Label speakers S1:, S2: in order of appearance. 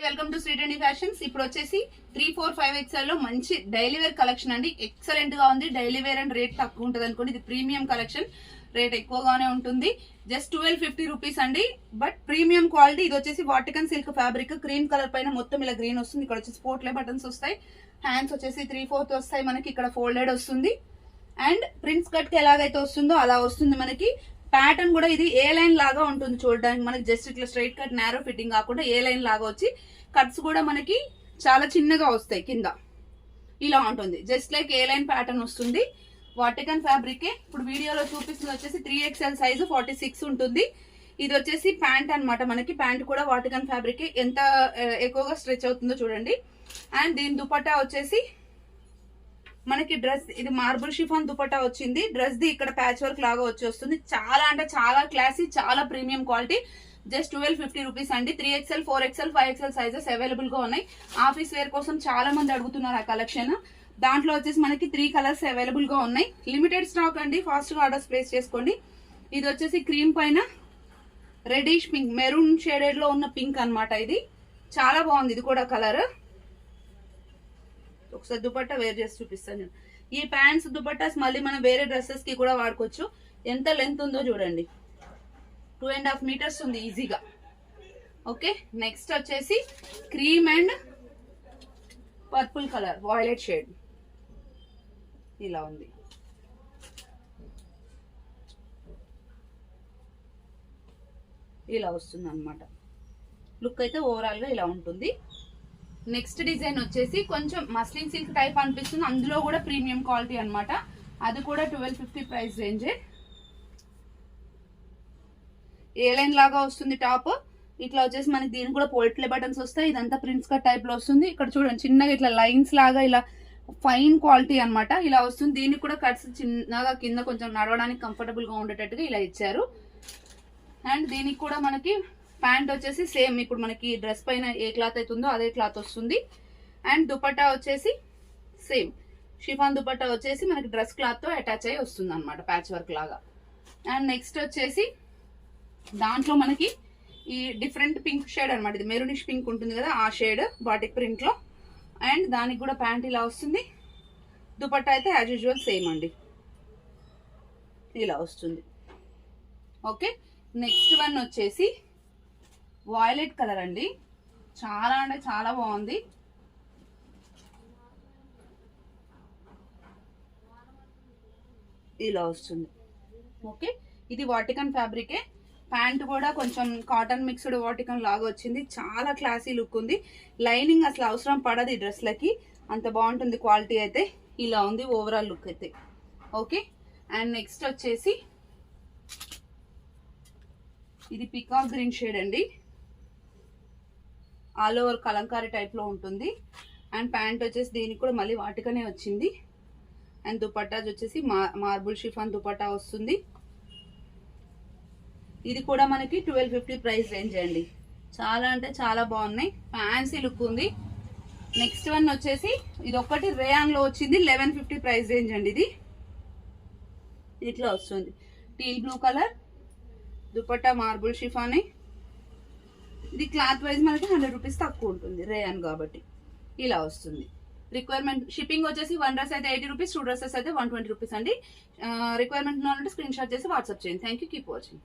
S1: Welcome to Shri trendy fashions. ఇప్పుడు వచ్చేసి 3, 4, 5 XL లో మంచి డైలీ వేర్ కలెక్షన్ అండి. ఎక్సలెంట్ గా ఉంది. డైలీ వేర్ అండ్ రేట్ తక్కువ ఉంటుంది అనుకోండి. ఇది ప్రీమియం కలెక్షన్, రేట్ ఎక్కువగానే ఉంటుంది. జస్ట్ 1250 రూపీస్ అండి. But premium quality. ఇది వచ్చేసి Vatican silk fabric, cream colour పైన మొత్తం ఇలా గ్రీన్ వస్తుంది. ఇక్కడ వచ్చేసి పోర్ట్లే బటన్స్ వస్తాయి. హ్యాండ్స్ వచ్చేసి 3/4 వస్తాయి మనకి. ఇక్కడ ఫోల్డెడ్ వస్తుంది. అండ్ ప్రిన్స్ కట్ కి ఎలాగైతే వస్తుందో అలా వస్తుంది మనకి. ప్యాటర్న్ కూడా ఇది ఏ లైన్ లాగా ఉంటుంది చూడడానికి. మనకి జస్ట్ ఇట్లా స్ట్రైట్ కట్ నారో ఫిట్టింగ్ కాకుండా ఏ లైన్ లాగా వచ్చి కట్స్ కూడా మనకి చాలా చిన్నగా వస్తాయి కింద. ఇలా ఉంటుంది. జస్ట్ లైక్ ఏ లైన్ ప్యాటర్న్ వస్తుంది. వాటికన్ ఫ్యాబ్రికే. ఇప్పుడు వీడియోలో చూపిస్తుంది వచ్చేసి 3XL సైజు 46 ఉంటుంది. ఇది వచ్చేసి ప్యాంట్ అనమాట. మనకి ప్యాంట్ కూడా వాటికన్ ఫ్యాబ్రికే. ఎంత ఎక్కువగా స్ట్రెచ్ అవుతుందో చూడండి. అండ్ దీని దుపట్టా వచ్చేసి మనకి డ్రెస్ ఇది మార్బుల్ షిఫాన్ దుపట్టా వచ్చింది. డ్రెస్ ది ఇక్కడ ప్యాచ్ వర్క్ లాగా వచ్చి వస్తుంది. చాలా అంటే చాలా క్లాసీ, చాలా ప్రీమియం క్వాలిటీ. జస్ట్ 1250 రూపీస్ అండి. 3XL, 4XL, 5XL sizes available గా ఉన్నాయి. ఆఫీస్ వేర్ కోసం చాలా మంది అడుగుతున్నారు ఆ కలెక్షన్. దాంట్లో వచ్చేసి మనకి 3 కలర్స్ అవైలబుల్ గా ఉన్నాయి. లిమిటెడ్ స్టాక్ అండి. ఫాస్ట్ గా ఆర్డర్స్ ప్లేస్ చేసుకోండి. ఇది వచ్చేసి క్రీమ్ పైన రెడిష్ పింక్, మెరూన్ షేడెడ్ లో ఉన్న పింక్ అనమాట. ఇది చాలా బాగుంది. ఇది కూడా కలర్. ఒకసారి దుపట్టా వేర్ చేసి చూపిస్తాను నేను. ఈ ప్యాంట్స్ దుపట్టాస్ మళ్ళీ మనం వేరే డ్రెస్సెస్ కి కూడా వాడుకోవచ్చు. ఎంత లెంత్ ఉందో చూడండి. 2.5 మీటర్స్ ఉంది ఈజీగా. ఓకే, నెక్స్ట్ వచ్చేసి cream and purple colour, violet shade. ఇలా ఉంది. ఇలా వస్తుంది అనమాట. లుక్ అయితే ఓవరాల్ గా ఇలా ఉంటుంది. నెక్స్ట్ డిజైన్ వచ్చేసి కొంచెం మస్లిన్ సిల్క్ టైప్ అనిపిస్తుంది. అందులో కూడా ప్రీమియం క్వాలిటీ అనమాట. అది కూడా 1250 ప్రైస్ రేంజే. ఏ లైన్ లాగా వస్తుంది టాప్. ఇట్లా వచ్చేసి మనకి దీనికి కూడా పోల్ట్లే బటన్స్ వస్తాయి. ఇదంతా ప్రిన్స్ కట్ టైప్ లో వస్తుంది. ఇక్కడ చూడండి చిన్నగా ఇట్లా లైన్స్ లాగా ఇలా ఫైన్ క్వాలిటీ అనమాట. ఇలా వస్తుంది. దీనికి కూడా కట్స్ చిన్నగా కింద కొంచెం నడవడానికి కంఫర్టబుల్ గా ఉండేటట్టుగా ఇలా ఇచ్చారు. అండ్ దీనికి కూడా మనకి ప్యాంట్ వచ్చేసి సేమ్ ఇప్పుడు మనకి డ్రెస్ పైన ఏ క్లాత్ అవుతుందో అదే క్లాత్ వస్తుంది. అండ్ దుపట్టా వచ్చేసి సేమ్ షిఫాన్ దుపట్టా వచ్చేసి మనకి డ్రెస్ క్లాత్ తో అటాచ్ అయ్యి వస్తుంది అనమాట, ప్యాచ్ వర్క్ లాగా. అండ్ నెక్స్ట్ వచ్చేసి దాంట్లో మనకి ఈ డిఫరెంట్ పింక్ షేడ్ అనమాట. ఇది మెరూనిష్ పింక్ ఉంటుంది కదా, ఆ షేడ్ బాటిక్ ప్రింట్ లో. అండ్ దానికి కూడా ప్యాంట్ ఇలా వస్తుంది. దుపట్టా అయితే యాజ్ యూజువల్ సేమ్ అండి, ఇలా వస్తుంది. ఓకే, నెక్స్ట్ వన్ వచ్చేసి వాయిలెట్ కలర్ అండి. చాలా అంటే చాలా బాగుంది. ఇలా వస్తుంది. ఓకే, ఇది వాటికన్ ఫ్యాబ్రికే. ప్యాంట్ కూడా కొంచెం కాటన్ మిక్స్డ్ వాటికన్ లాగా వచ్చింది. చాలా క్లాసీ లుక్ ఉంది. లైనింగ్ అసలు అవసరం పడదు ఈ డ్రెస్లకి, అంత బాగుంటుంది క్వాలిటీ అయితే. ఇలా ఉంది ఓవరాల్ లుక్ అయితే. ఓకే, అండ్ నెక్స్ట్ వచ్చేసి ఇది పికాక్ గ్రీన్ షేడ్ అండి. ఆల్ ఓవర్ కలంకారీ టైప్ లో ఉంటుంది. అండ్ ప్యాంట్ వచ్చేసి దీనికి కూడా మళ్ళీ వాటికనే వచ్చింది. అండ్ దుపట్టాస్ వచ్చేసి మార్బుల్ షిఫాన్ దుపట్టా వస్తుంది. ఇది కూడా మనకి 1250 ప్రైస్ రేంజ్ అండి. చాలా అంటే చాలా బాగున్నాయి. ఫ్యాన్సీ లుక్ ఉంది. నెక్స్ట్ వన్ వచ్చేసి ఇది ఒక్కటి రేయాన్ లో వచ్చింది. 1150 ప్రైస్ రేంజ్ అండి. ఇది ఇట్లా వస్తుంది. Teal blue colour dupatta, marble షిఫానే. ఇది క్లాత్ వైజ్ మనకి 100 రూపీస్ తక్కువ ఉంటుంది, రేయాన్ కాబట్టి. ఇలా వస్తుంది. రిక్వైర్మెంట్ షిప్పింగ్ వచ్చేసి 1 డ్రెస్ అయితే 80 రూపీస్, 2 డ్రెస్సెస్ అయితే 120 రూపీస్ అండి. రిక్వైర్మెంట్ ఉన్నట్టు స్క్రీన్ షాట్ చేసి వాట్సాప్ చేయండి. Thank you. Keep watching.